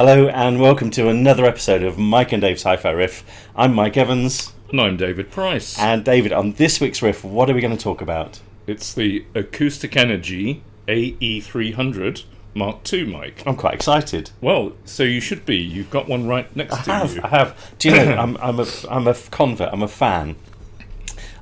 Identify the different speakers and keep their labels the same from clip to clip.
Speaker 1: Hello and welcome to another episode of Mike and Dave's Hi-Fi Riff. I'm Mike Evans.
Speaker 2: And I'm David Price.
Speaker 1: And David, on this week's riff, what are we going to talk about?
Speaker 2: It's the Acoustic Energy AE300.2, Mike.
Speaker 1: I'm quite excited.
Speaker 2: Well, so you should be. You've got one right next to you.
Speaker 1: I have. Do you know, I'm a convert, I'm a fan.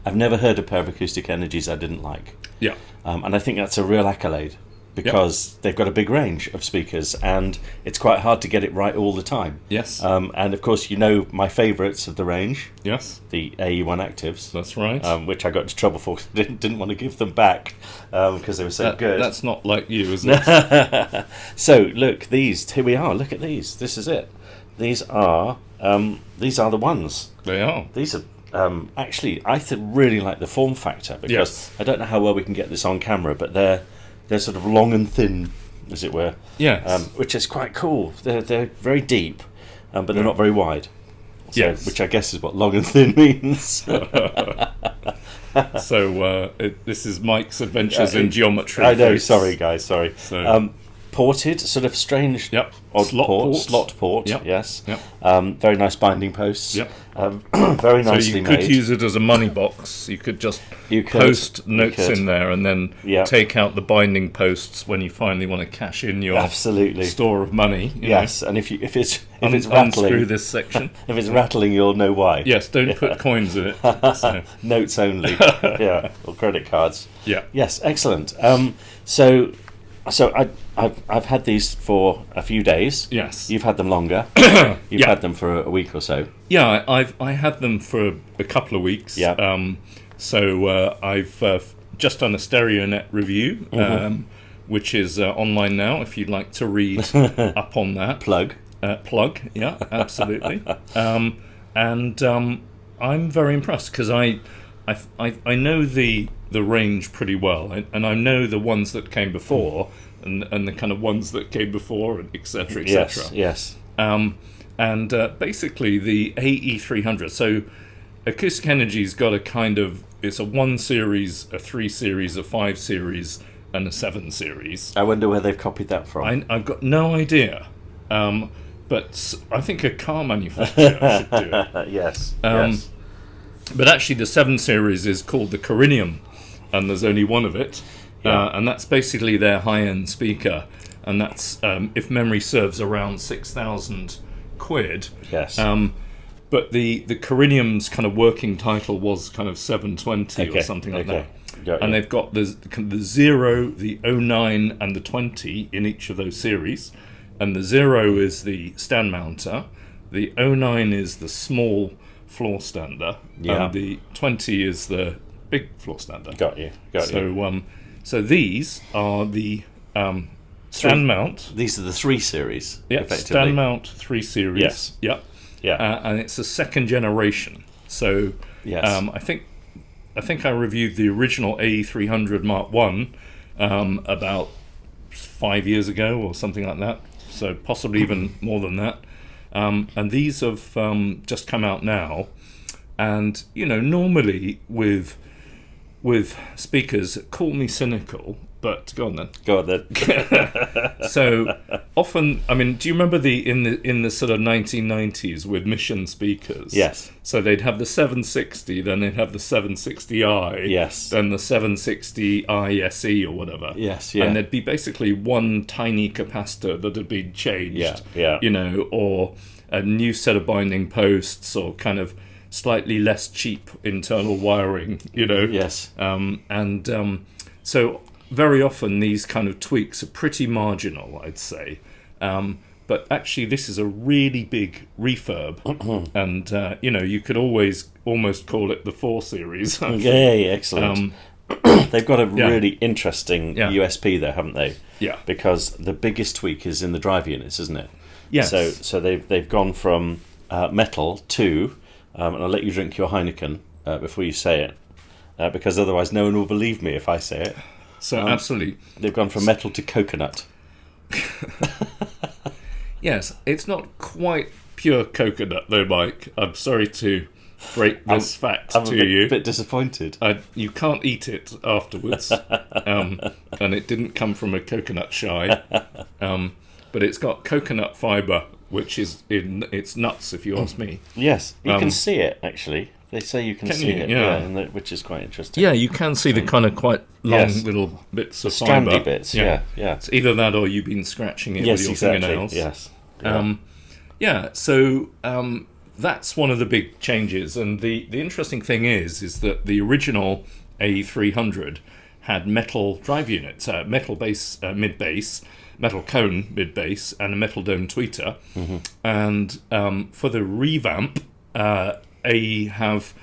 Speaker 1: I've never heard a pair of Acoustic Energies I didn't like.
Speaker 2: Yeah.
Speaker 1: And I think that's a real accolade. Because they've got a big range of speakers and it's quite hard to get it right all the time.
Speaker 2: Yes.
Speaker 1: And of course, you know my favourites of the range.
Speaker 2: Yes.
Speaker 1: The AE1 Actives.
Speaker 2: That's right.
Speaker 1: Which I got into trouble for because I didn't want to give them back because they were so good.
Speaker 2: That's not like you, is it?
Speaker 1: So, look, here we are. Look at these. This is it. These are the ones.
Speaker 2: They are.
Speaker 1: These are... actually, I really like the form factor because I don't know how well we can get this on camera, but they're sort of long and thin, as it were.
Speaker 2: Yes.
Speaker 1: Which is quite cool. They're very deep, but they're not very wide. So,
Speaker 2: yes.
Speaker 1: Which I guess is what long and thin means.
Speaker 2: So this is Mike's Adventures in Geometry.
Speaker 1: I know. Sorry, guys. Sorry.
Speaker 2: So,
Speaker 1: ported, sort of strange.
Speaker 2: Yep.
Speaker 1: Odd
Speaker 2: Slot
Speaker 1: port.
Speaker 2: Yep.
Speaker 1: Yes.
Speaker 2: Yep.
Speaker 1: Very nice binding posts.
Speaker 2: Yep.
Speaker 1: Very nicely
Speaker 2: so you
Speaker 1: made.
Speaker 2: could use it as a money box. You could just post notes in there and then take out the binding posts when you finally want to cash in your store of money.
Speaker 1: Yes, and if it's rattling,
Speaker 2: unscrew this section.
Speaker 1: If it's rattling, you'll know why.
Speaker 2: Yes, don't put coins in it. So.
Speaker 1: Notes only. Or credit cards.
Speaker 2: Yeah.
Speaker 1: Yes, excellent. So I've had these for a few days.
Speaker 2: Yes.
Speaker 1: You've had them longer. You've had them for a week or so.
Speaker 2: Yeah, I had them for a couple of weeks.
Speaker 1: Yeah.
Speaker 2: So I've just done a StereoNET review, which is online now. If you'd like to read up on that.
Speaker 1: Plug.
Speaker 2: Yeah, absolutely. And I'm very impressed because I know the range pretty well, and I know the ones that came before, and the kind of ones that came before, and etc. etc.
Speaker 1: Yes.
Speaker 2: And basically the AE300. So Acoustic Energy's got a kind of, it's a 1 series, a 3 series, a 5 series, and a 7 series.
Speaker 1: I wonder where they've copied that from.
Speaker 2: I've got no idea. But I think a car manufacturer should do it.
Speaker 1: Yes.
Speaker 2: But actually the 7 series is called the Corinium, and there's only one of it. And that's basically their high-end speaker. And that's, if memory serves, around 6,000 quid.
Speaker 1: Yes.
Speaker 2: But the Corinium's kind of working title was kind of 720 or something like that. And they've got the 0, the 09 and the 20 in each of those series. And the 0 is the Standmounter, the 09 is the small floor stander, and the 20 is the big floor stander.
Speaker 1: Got you.
Speaker 2: So these are the stand mount.
Speaker 1: These are the 3 series.
Speaker 2: Yeah, stand mount 3 series.
Speaker 1: Yes.
Speaker 2: Yep.
Speaker 1: Yeah.
Speaker 2: And it's a second generation. So I think I reviewed the original AE300 Mark 1 about 5 years ago or something like that. So possibly even more than that. And these have just come out now. And, you know, normally with speakers, call me cynical, but go on then. So often, I mean, do you remember in the sort of 1990s with Mission speakers?
Speaker 1: Yes.
Speaker 2: So they'd have the 760, then they'd have the 760i,
Speaker 1: yes,
Speaker 2: then the 760i SE or whatever.
Speaker 1: Yes, yeah.
Speaker 2: And there'd be basically one tiny capacitor that had been changed.
Speaker 1: Yeah.
Speaker 2: You know, or a new set of binding posts, or kind of slightly less cheap internal wiring, you know.
Speaker 1: Yes.
Speaker 2: So very often these kind of tweaks are pretty marginal, I'd say. But actually this is a really big refurb. And, you know, you could almost call it the 4 series.
Speaker 1: Excellent. They've got a really interesting USP there, haven't they?
Speaker 2: Yeah.
Speaker 1: Because the biggest tweak is in the drive units, isn't it?
Speaker 2: Yes.
Speaker 1: So they've gone from metal to... and I'll let you drink your Heineken before you say it, because otherwise no one will believe me if I say it.
Speaker 2: So absolutely.
Speaker 1: They've gone from metal to coconut.
Speaker 2: Yes, it's not quite pure coconut though, Mike. I'm sorry to break this fact to you.
Speaker 1: I'm a bit disappointed.
Speaker 2: You can't eat it afterwards, and it didn't come from a coconut shy. but it's got coconut fibre, which is it's nuts if you ask me.
Speaker 1: Yes, you can see it actually. They say you can see it, which is quite interesting.
Speaker 2: Yeah, you can see the kind of quite long little bits of fibre.
Speaker 1: Strandy bits, yeah.
Speaker 2: It's either that or you've been scratching it with your fingernails.
Speaker 1: Yes.
Speaker 2: So that's one of the big changes. And the interesting thing is that the original AE300 had metal drive units, metal bass mid-bass, metal cone mid-bass, and a metal dome tweeter. And for the revamp, AE have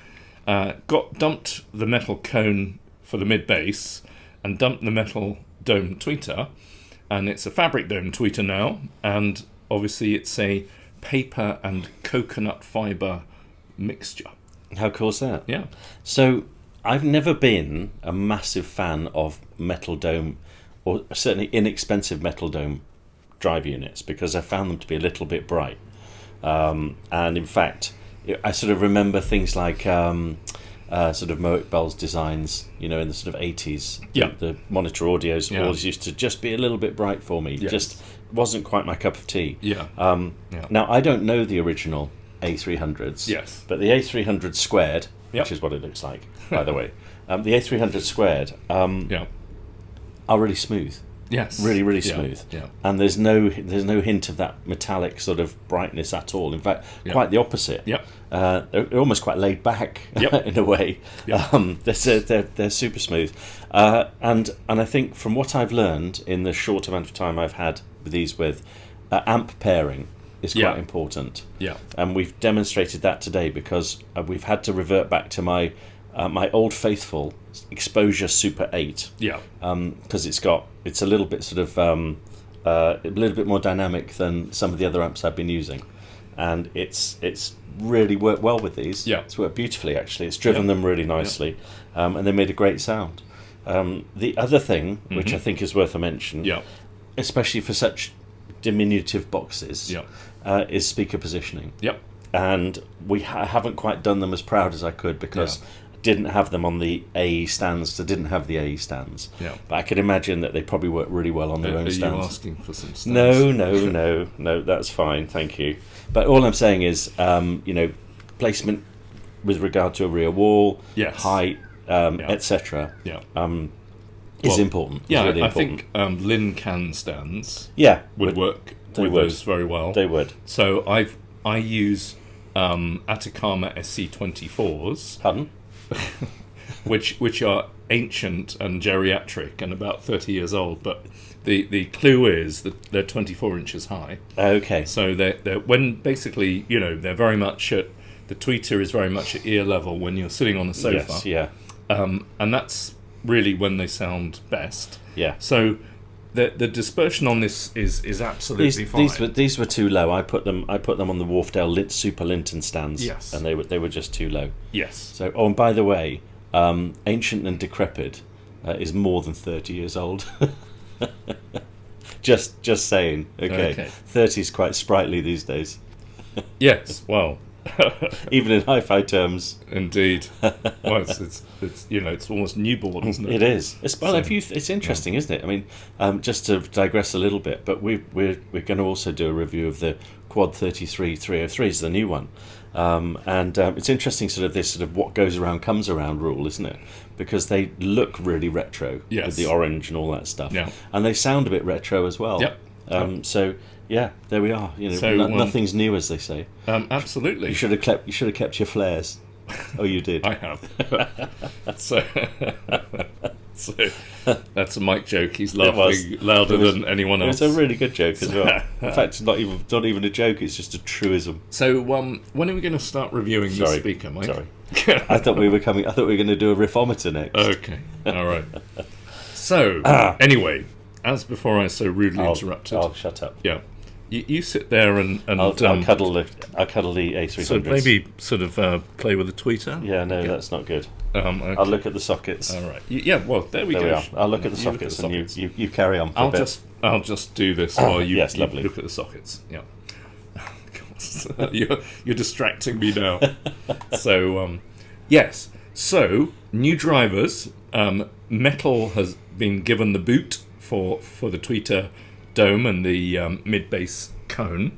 Speaker 2: dumped the metal cone for the mid-bass and dumped the metal dome tweeter, and it's a fabric dome tweeter now, and obviously it's a paper and coconut fibre mixture.
Speaker 1: How cool is that?
Speaker 2: Yeah.
Speaker 1: So I've never been a massive fan of metal dome, or certainly inexpensive metal dome drive units, because I found them to be a little bit bright. And in fact, I sort of remember things like sort of Moët Bell's designs, in the sort of 80s.
Speaker 2: Yeah.
Speaker 1: The monitor audios always used to just be a little bit bright for me.
Speaker 2: Yes.
Speaker 1: Just wasn't quite my cup of tea.
Speaker 2: Yeah.
Speaker 1: Now, I don't know the original A300s.
Speaker 2: Yes.
Speaker 1: But the A300 squared, which is what it looks like, by the way, the A300 squared are really smooth.
Speaker 2: Yes.
Speaker 1: Really, really smooth.
Speaker 2: Yeah.
Speaker 1: And there's no hint of that metallic sort of brightness at all. In fact, quite the opposite.
Speaker 2: Yep.
Speaker 1: They're almost quite laid back in a way.
Speaker 2: Yep.
Speaker 1: They're super smooth. And I think from what I've learned in the short amount of time I've had these with, amp pairing is quite important.
Speaker 2: Yeah. And
Speaker 1: we've demonstrated that today because we've had to revert back to my old faithful Exposure Super 8.
Speaker 2: Yeah.
Speaker 1: Because it's a little bit sort of a little bit more dynamic than some of the other amps I've been using, and it's really worked well with these.
Speaker 2: Yeah.
Speaker 1: It's worked beautifully actually. It's driven them really nicely, and they made a great sound. The other thing, which I think is worth a mention, especially for such diminutive boxes, is speaker positioning.
Speaker 2: Yep.
Speaker 1: And we haven't quite done them as proud as I could because I didn't have them on the AE stands. I didn't have the AE stands.
Speaker 2: Yeah.
Speaker 1: But I could imagine that they probably work really well on their own stands.
Speaker 2: Are you asking for some stands?
Speaker 1: No, that's fine, thank you. But all I'm saying is, placement with regard to a rear wall, height, etc. Is important.
Speaker 2: Yeah,
Speaker 1: really
Speaker 2: I
Speaker 1: important.
Speaker 2: think Lin Can stands would work with those very well.
Speaker 1: They would.
Speaker 2: So I use Atacama SC24s.
Speaker 1: Pardon?
Speaker 2: which are ancient and geriatric and about 30 years old, but the clue is that they're 24 inches high.
Speaker 1: Okay.
Speaker 2: So they're when basically, they're very much at, the tweeter is very much at ear level when you're sitting on a sofa.
Speaker 1: Yes, yeah.
Speaker 2: And that's really when they sound best.
Speaker 1: Yeah.
Speaker 2: So the dispersion on this is absolutely fine.
Speaker 1: These were too low. I put them on the Wharfdale Super Linton stands.
Speaker 2: Yes.
Speaker 1: And they were just too low.
Speaker 2: Yes.
Speaker 1: So, and by the way, Ancient and Decrepit is more than 30 years old. just saying. Okay. 30 is quite sprightly these days.
Speaker 2: Yes. Well.
Speaker 1: Even in hi-fi terms.
Speaker 2: Indeed. Well, it's almost newborn, isn't it?
Speaker 1: It is. It's interesting, isn't it? I mean, just to digress a little bit, but we're going to also do a review of the Quad 33 303s, the new one. And it's interesting, sort of this sort of what goes around comes around rule, isn't it? Because they look really retro with the orange and all that stuff.
Speaker 2: Yeah.
Speaker 1: And they sound a bit retro as well.
Speaker 2: Yep.
Speaker 1: So yeah, there we are. Nothing's new, as they say.
Speaker 2: Absolutely.
Speaker 1: You should have kept your flares. Oh, you did.
Speaker 2: I have. So that's a Mike joke. He's laughing louder than anyone else.
Speaker 1: It's a really good joke as well. In fact, it's not even a joke. It's just a truism.
Speaker 2: So when are we going to start reviewing this speaker, Mike?
Speaker 1: Sorry. I thought we were going to do a riffometer next.
Speaker 2: Okay. All right. So anyway, as before I so rudely interrupted.
Speaker 1: I'll shut up.
Speaker 2: Yeah. You sit there and
Speaker 1: I'll cuddle the A300.
Speaker 2: So maybe sort of play with the tweeter.
Speaker 1: Yeah, no, that's not good.
Speaker 2: Okay.
Speaker 1: I'll look at the sockets.
Speaker 2: All right. Yeah. Well, there we go.
Speaker 1: I'll look at the sockets, and you carry on. For a bit.
Speaker 2: I'll just do this while you
Speaker 1: lovely.
Speaker 2: Look at the sockets. Yeah. You're distracting me now. So yes. So new drivers. Metal has been given the boot for the tweeter dome and the mid-bass cone.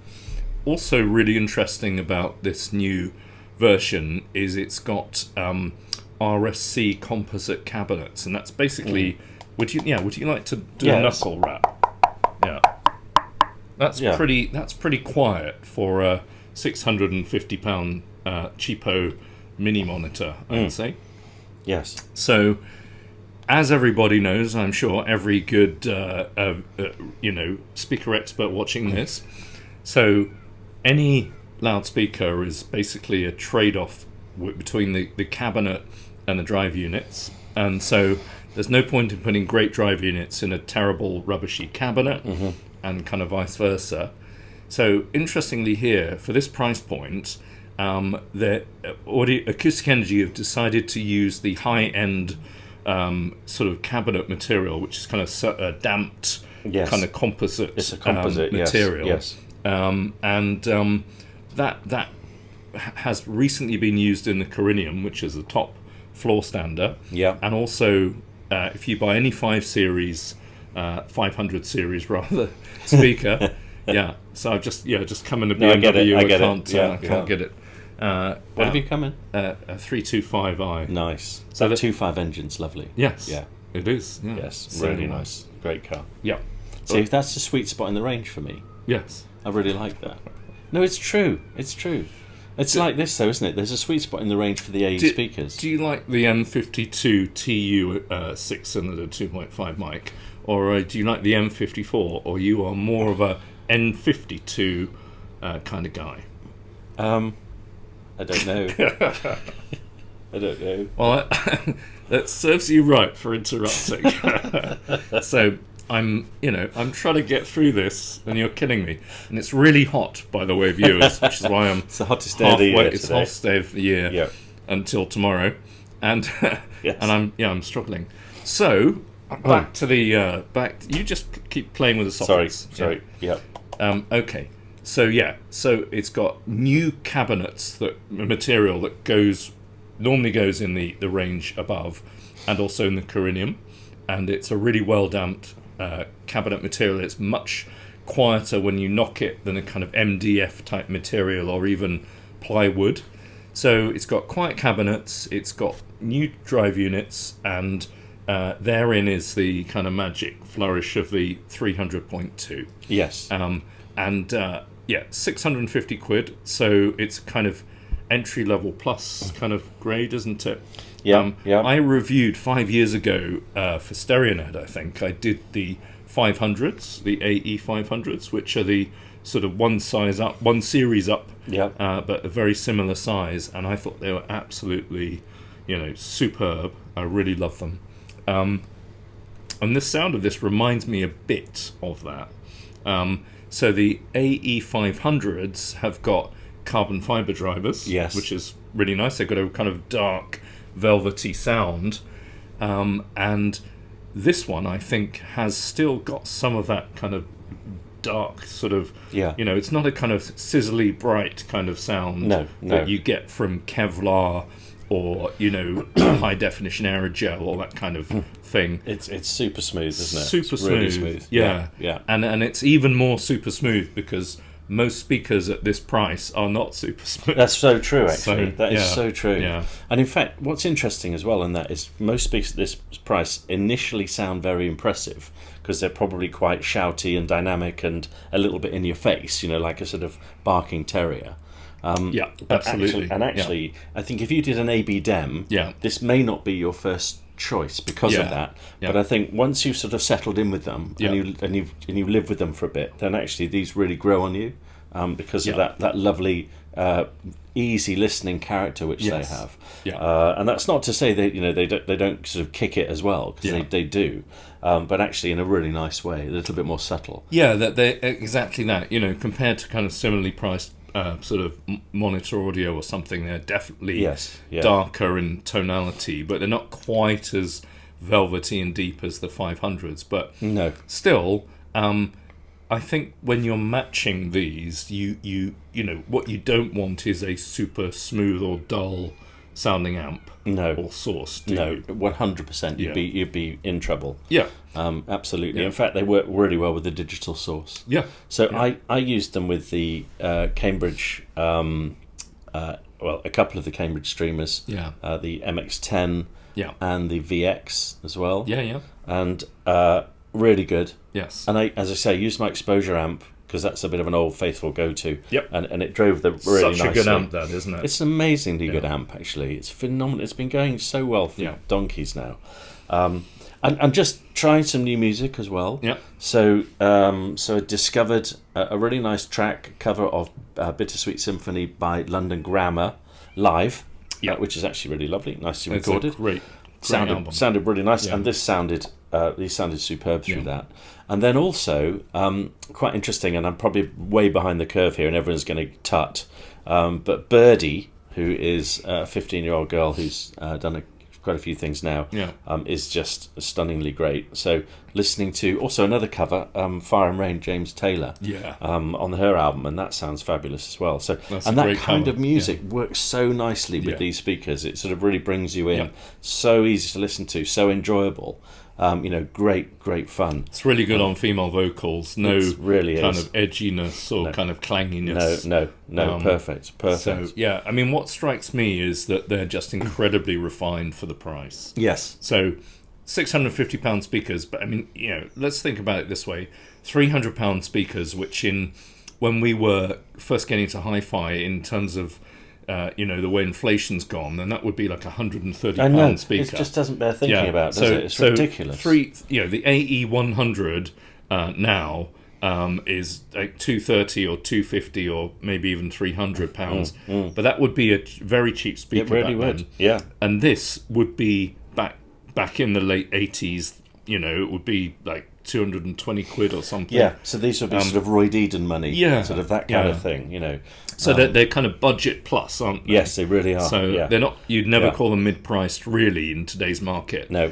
Speaker 2: Also really interesting about this new version is it's got RSC composite cabinets, and that's basically would you like to do a knuckle wrap? Yeah. That's pretty quiet for a £650 cheapo mini monitor, I would say.
Speaker 1: Yes.
Speaker 2: So, as everybody knows, I'm sure every good speaker expert watching this. So, any loudspeaker is basically a trade-off between the cabinet and the drive units, and so there's no point in putting great drive units in a terrible rubbishy cabinet, and kind of vice versa. So interestingly here, for this price point, Acoustic Energy have decided to use the high-end sort of cabinet material, which is kind of damped, kind of composite.
Speaker 1: It's a composite
Speaker 2: material.
Speaker 1: Yes.
Speaker 2: That has recently been used in the Corinium, which is the top floor stander.
Speaker 1: Yeah.
Speaker 2: And also, if you buy any 500 series rather, speaker, So I've just come in a BMW. I can't get it.
Speaker 1: What have you come in?
Speaker 2: A 325i.
Speaker 1: Nice. So the 2.5 engine's lovely.
Speaker 2: Yes.
Speaker 1: Yeah.
Speaker 2: It is. Yeah.
Speaker 1: Yes. Really nice. Great car.
Speaker 2: Yeah.
Speaker 1: See, that's the sweet spot in the range for me.
Speaker 2: Yes.
Speaker 1: I really like that. No, it's true. It's true. It's like this, though, isn't it? There's a sweet spot in the range for the AE speakers.
Speaker 2: Do you like the N52 TU 6-cylinder 2.5 mic, or do you like the M54, or you are more of a N52 kind of guy?
Speaker 1: I don't know. I don't know.
Speaker 2: Well, that serves you right for interrupting. So I'm trying to get through this, and you're kidding me. And it's really hot, by the way, viewers, which is why I'm
Speaker 1: it's the hottest day of the year.
Speaker 2: It's the hottest day of the year until tomorrow, and and I'm struggling. So back to the You just keep playing with the sockets.
Speaker 1: Sorry. Yeah.
Speaker 2: Okay. So it's got new cabinets material that normally goes in the range above, and also in the Corinium, and it's a really well damped cabinet material. It's much quieter when you knock it than a kind of MDF type material or even plywood. So it's got quiet cabinets, it's got new drive units, and therein is the kind of magic flourish of the 300.2.
Speaker 1: Yes.
Speaker 2: 650 quid. So it's kind of entry level plus kind of grade, isn't it?
Speaker 1: Yeah.
Speaker 2: I reviewed 5 years ago for StereoNET. I think I did the 500s, the AE500s, which are the sort of one series up, but a very similar size. And I thought they were absolutely, superb. I really love them. And the sound of this reminds me a bit of that. So the AE500s have got carbon fibre drivers, which is really nice. They've got a kind of dark, velvety sound. And this one, I think, has still got some of that kind of dark sort of... it's not a kind of sizzly, bright kind of sound that you get from Kevlar or, high-definition aerogel or that kind of thing.
Speaker 1: It's super smooth, isn't it?
Speaker 2: Super
Speaker 1: it's
Speaker 2: smooth.
Speaker 1: Really smooth.
Speaker 2: Yeah. And it's even more super smooth because most speakers at this price are not super smooth.
Speaker 1: That's so true, actually. That is so true.
Speaker 2: Yeah.
Speaker 1: And in fact, what's interesting as well in that is most speakers at this price initially sound very impressive because they're probably quite shouty and dynamic and a little bit in your face, like a sort of barking terrier.
Speaker 2: Absolutely.
Speaker 1: Actually, I think if you did an AB Dem, this may not be your first choice because of that. But I think once you've sort of settled in with them and you live with them for a bit, then actually these really grow on you because of that lovely easy listening character which they have. And that's not to say they don't sort of kick it as well, because they do, but actually in a really nice way, a little bit more subtle.
Speaker 2: That they exactly that. Compared to kind of similarly priced sort of monitor audio or something, they're definitely darker in tonality, but they're not quite as velvety and deep as the 500s. But still, I think when you're matching these, you what you don't want is a super smooth or dull sounding amp or source.
Speaker 1: No, 100%. You'd be in trouble.
Speaker 2: Yeah.
Speaker 1: Absolutely. In fact, they work really well with the digital source.
Speaker 2: Yeah.
Speaker 1: So I used them with the Cambridge, a couple of the Cambridge streamers.
Speaker 2: Yeah.
Speaker 1: The MX-10 and the VX as well.
Speaker 2: Yeah, yeah.
Speaker 1: And really good.
Speaker 2: Yes.
Speaker 1: And as I say, I used my exposure amp because that's a bit of an old faithful go-to.
Speaker 2: Yep.
Speaker 1: And it drove the really nicely.
Speaker 2: Such a good amp, that, isn't it?
Speaker 1: It's an amazingly good amp, actually. It's phenomenal. It's been going so well for donkeys now. And just trying some new music as well.
Speaker 2: Yeah.
Speaker 1: So I discovered a really nice track cover of Bittersweet Symphony by London Grammar live, which is actually really lovely, nicely recorded.
Speaker 2: It's a great
Speaker 1: sounded really nice, and these sounded superb through that. And then also quite interesting, and I'm probably way behind the curve here, and everyone's going to tut. But Birdie, who is a 15-year-old girl who's done quite a few things now, is just stunningly great. So listening to also another cover, Fire and Rain, James Taylor, on her album, and that sounds fabulous as well. So and that kind of music works so nicely with these speakers. It sort of really brings you in. So easy to listen to, so enjoyable. Great fun.
Speaker 2: It's really good on female vocals. No
Speaker 1: really
Speaker 2: kind of edginess or kind of clanginess.
Speaker 1: No, perfect.
Speaker 2: So, I mean, what strikes me is that they're just incredibly refined for the price.
Speaker 1: Yes.
Speaker 2: So, £650 speakers, but I mean, let's think about it this way. £300 speakers, which when we were first getting to hi-fi in terms of the way inflation's gone, then that would be like £130 speaker.
Speaker 1: It just doesn't bear thinking about, does it? It's ridiculous.
Speaker 2: The AE100 now is like £230 or £250 or maybe even £300. But that would be a very cheap speaker.
Speaker 1: It really would.
Speaker 2: Then.
Speaker 1: Yeah.
Speaker 2: And this would be back in the late 80s. It would be like 220 quid or something.
Speaker 1: Yeah, so these would be sort of Roy Deedon money, sort of that kind of thing,
Speaker 2: So they're kind of budget plus, aren't they?
Speaker 1: Yes, they really are.
Speaker 2: So they're not. You'd never call them mid-priced, really, in today's market.
Speaker 1: No.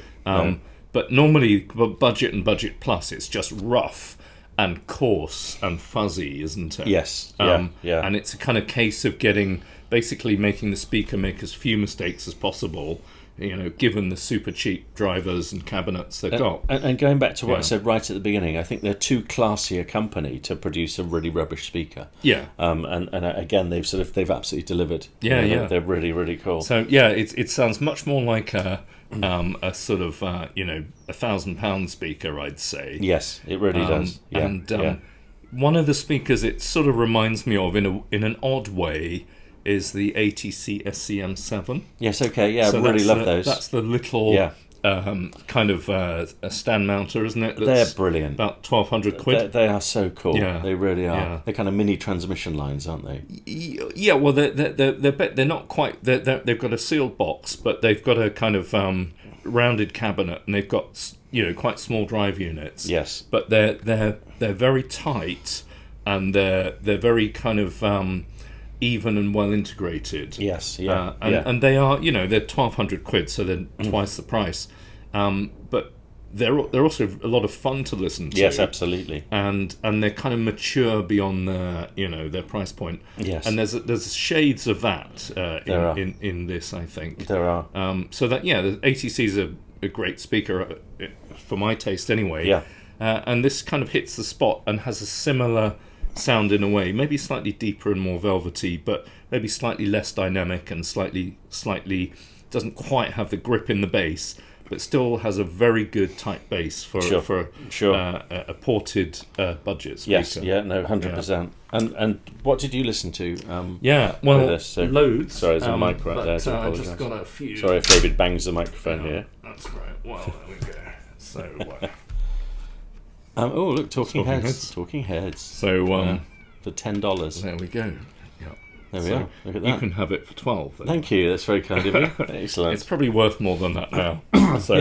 Speaker 2: But normally, budget and budget plus, it's just rough and coarse and fuzzy, isn't it?
Speaker 1: Yes.
Speaker 2: And it's a kind of case of basically making the speaker make as few mistakes as possible. Given the super cheap drivers and cabinets they've got.
Speaker 1: And going back to what I said right at the beginning, I think they're too classy a company to produce a really rubbish speaker. Yeah. And again, they've absolutely delivered.
Speaker 2: Yeah,
Speaker 1: They're really, really cool.
Speaker 2: So it sounds much more like a sort of £1,000 speaker, I'd say.
Speaker 1: Yes, it really does. Yeah.
Speaker 2: One of the speakers it sort of reminds me of in an odd way is the ATC SCM7.
Speaker 1: Yes, okay, yeah, so I really love those.
Speaker 2: That's the little kind of a Standmounter, isn't it?
Speaker 1: They're brilliant.
Speaker 2: About 1,200 quid.
Speaker 1: They are so cool.
Speaker 2: Yeah.
Speaker 1: They really are.
Speaker 2: Yeah.
Speaker 1: They're kind of mini transmission lines, aren't they?
Speaker 2: Yeah, well, they're not quite. They've got a sealed box, but they've got a kind of rounded cabinet, and they've got quite small drive units.
Speaker 1: Yes,
Speaker 2: but they're very tight, and they're very kind of even and well integrated.
Speaker 1: Yes,
Speaker 2: and they are, they're 1,200 quid, so they're twice the price. But they're also a lot of fun to listen to.
Speaker 1: Yes, absolutely.
Speaker 2: And they're kind of mature beyond their price point.
Speaker 1: Yes.
Speaker 2: And there's shades of that in this, I think.
Speaker 1: There are.
Speaker 2: So that the ATC is a great speaker for my taste anyway.
Speaker 1: Yeah.
Speaker 2: And this kind of hits the spot and has a similar sound in a way, maybe slightly deeper and more velvety, but maybe slightly less dynamic and slightly doesn't quite have the grip in the bass, but still has a very good tight bass for a ported budget speaker.
Speaker 1: Yes, 100%. And what did you listen to?
Speaker 2: Loads.
Speaker 1: Sorry, there's a mic right there. So
Speaker 2: I just got a few.
Speaker 1: Sorry if David bangs the microphone here.
Speaker 2: That's right. Well, there we go. So.
Speaker 1: Look, Talking Heads.
Speaker 2: So
Speaker 1: for $10.
Speaker 2: There we go. Yeah.
Speaker 1: There we are. Look at that.
Speaker 2: You can have it for 12. Then.
Speaker 1: Thank you. That's very kind of you. Excellent.
Speaker 2: It's probably worth more than that now. So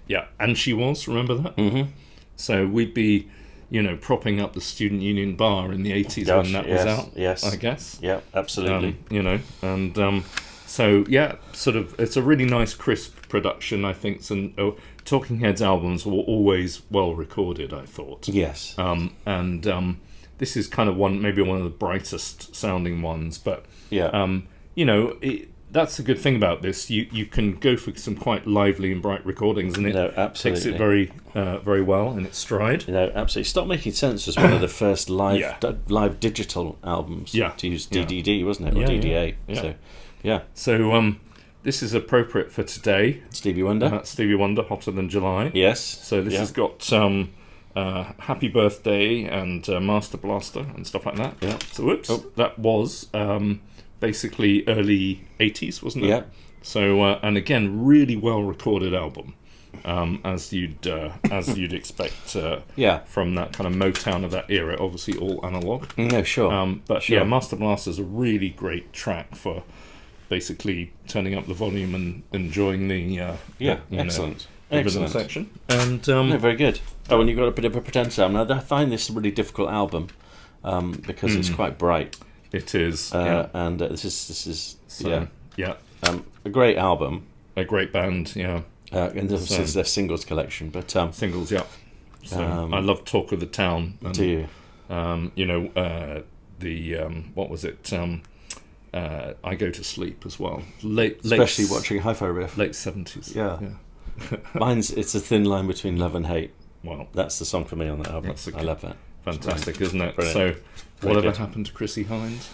Speaker 1: yes.
Speaker 2: And she was. Remember that?
Speaker 1: Mm-hmm.
Speaker 2: So we'd be, propping up the student union bar in the 80s when that was out.
Speaker 1: Yes.
Speaker 2: I guess.
Speaker 1: Yeah. Absolutely.
Speaker 2: So sort of, it's a really nice, crisp production. I think Talking Heads albums were always well recorded, I thought.
Speaker 1: Yes.
Speaker 2: This is kind of maybe one of the brightest sounding ones, but that that's the good thing about this. You can go for some quite lively and bright recordings, and it takes it very very well in its stride.
Speaker 1: Absolutely. Stop Making Sense was one of the first live digital albums to use DDD, wasn't it, or DDA?
Speaker 2: So this is appropriate for today.
Speaker 1: Stevie Wonder.
Speaker 2: Stevie Wonder, Hotter Than July.
Speaker 1: Yes.
Speaker 2: So this has got Happy Birthday and Master Blaster and stuff like that.
Speaker 1: Yeah.
Speaker 2: So that was basically early 80s, wasn't it?
Speaker 1: Yeah.
Speaker 2: So and again, really well recorded album, as you'd expect. From that kind of Motown of that era, obviously all analog.
Speaker 1: No, sure.
Speaker 2: But Master Blaster's a really great track for basically turning up the volume and enjoying the
Speaker 1: excellent
Speaker 2: section. And
Speaker 1: very good. Oh, and you've got a bit of a pretenser. Now, I find this a really difficult album because it's quite bright.
Speaker 2: It is,
Speaker 1: and this is a great album,
Speaker 2: a great band,
Speaker 1: and this is their singles collection, but
Speaker 2: singles, So I love Talk of the Town. And,
Speaker 1: do you?
Speaker 2: What was it? I Go to Sleep as well.
Speaker 1: Especially watching Hi-Fi Riff.
Speaker 2: Late 70s.
Speaker 1: Yeah. Mine's It's a Thin Line Between Love and Hate.
Speaker 2: Well,
Speaker 1: that's the song for me on that album. I love that.
Speaker 2: Fantastic, isn't it?
Speaker 1: Brilliant.
Speaker 2: So, whatever happened to Chrissie Hynde?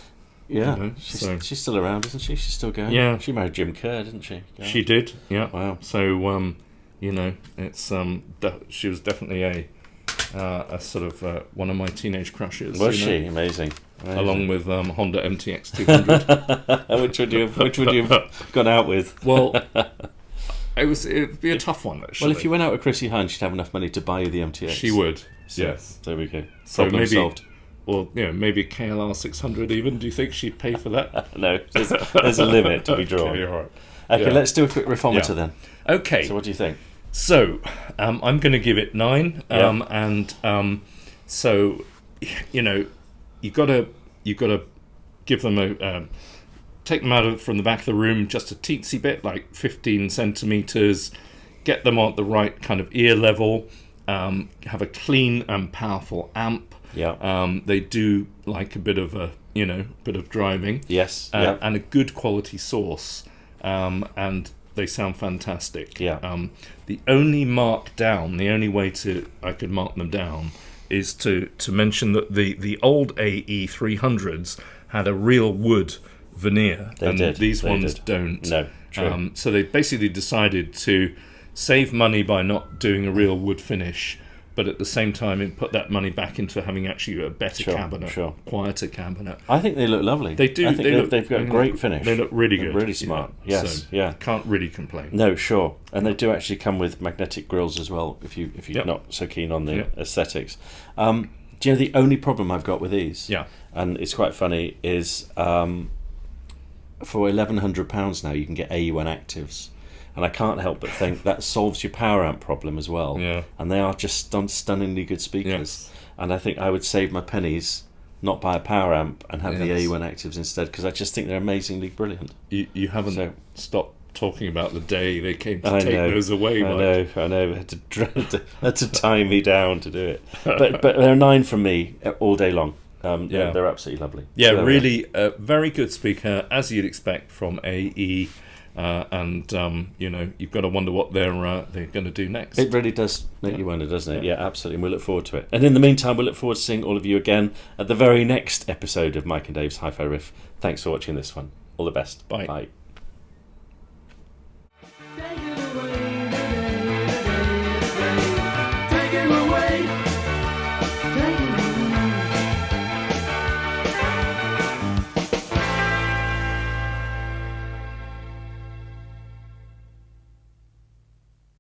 Speaker 1: Yeah, she's still around, isn't she? She's still going.
Speaker 2: Yeah,
Speaker 1: she married Jim Kerr, didn't she?
Speaker 2: Yeah. She did. Yeah.
Speaker 1: Wow.
Speaker 2: So, it's she was definitely a sort of one of my teenage crushes.
Speaker 1: Was she? Amazing.
Speaker 2: Along with Honda MTX 200.
Speaker 1: Which would you have gone out with?
Speaker 2: Well, it'd be a tough one, actually.
Speaker 1: Well, if you went out with Chrissie Hynde, she'd have enough money to buy you the MTX.
Speaker 2: She would.
Speaker 1: So,
Speaker 2: yes.
Speaker 1: There we go.
Speaker 2: So
Speaker 1: Problem solved.
Speaker 2: Well, maybe KLR 600 even. Do you think she'd pay for that?
Speaker 1: No, there's a limit to be drawn.
Speaker 2: Okay, all right.
Speaker 1: Okay, let's do a quick riffometer then.
Speaker 2: Okay.
Speaker 1: So what do you think?
Speaker 2: So, I'm going to give it 9. So, you've got to give them take them out from the back of the room just a teensy bit, like 15 centimeters. Get them at the right kind of ear level. Have a clean and powerful amp.
Speaker 1: Yeah.
Speaker 2: They do like a bit of bit of driving.
Speaker 1: Yes.
Speaker 2: And a good quality source. And they sound fantastic.
Speaker 1: Yeah.
Speaker 2: The only way I could mark them down is to mention that the old AE300s had a real wood veneer, these ones don't.
Speaker 1: No, true.
Speaker 2: So they basically decided to save money by not doing a real wood finish, but at the same time put that money back into having actually a better cabinet, quieter cabinet.
Speaker 1: I think they look lovely.
Speaker 2: They do.
Speaker 1: I think they've got a great finish.
Speaker 2: They look really good.
Speaker 1: Really smart. Yes.
Speaker 2: So can't really complain.
Speaker 1: No, sure. And they do actually come with magnetic grills as well, if you're not so keen on the aesthetics. Do you know the only problem I've got with these?
Speaker 2: Yeah.
Speaker 1: And it's quite funny, is for £1,100 now you can get AE1 actives. And I can't help but think that solves your power amp problem as well.
Speaker 2: Yeah.
Speaker 1: And they are just stunningly good speakers.
Speaker 2: Yes.
Speaker 1: And I think I would save my pennies, not buy a power amp, and have the AE1 actives instead, because I just think they're amazingly brilliant.
Speaker 2: You haven't stopped talking about the day they came to take those away.
Speaker 1: I know. Had to tie me down to do it. But they're a 9 from me all day long. They're absolutely lovely.
Speaker 2: Yeah, so really a very good speaker, as you'd expect from AE. You've got to wonder what they're going to do next.
Speaker 1: It really does make you wonder, doesn't it? Yeah, absolutely. And we look forward to it. And in the meantime, we look forward to seeing all of you again at the very next episode of Mike and Dave's Hi-Fi Riff. Thanks for watching this one. All the best.
Speaker 2: Bye.
Speaker 1: Bye.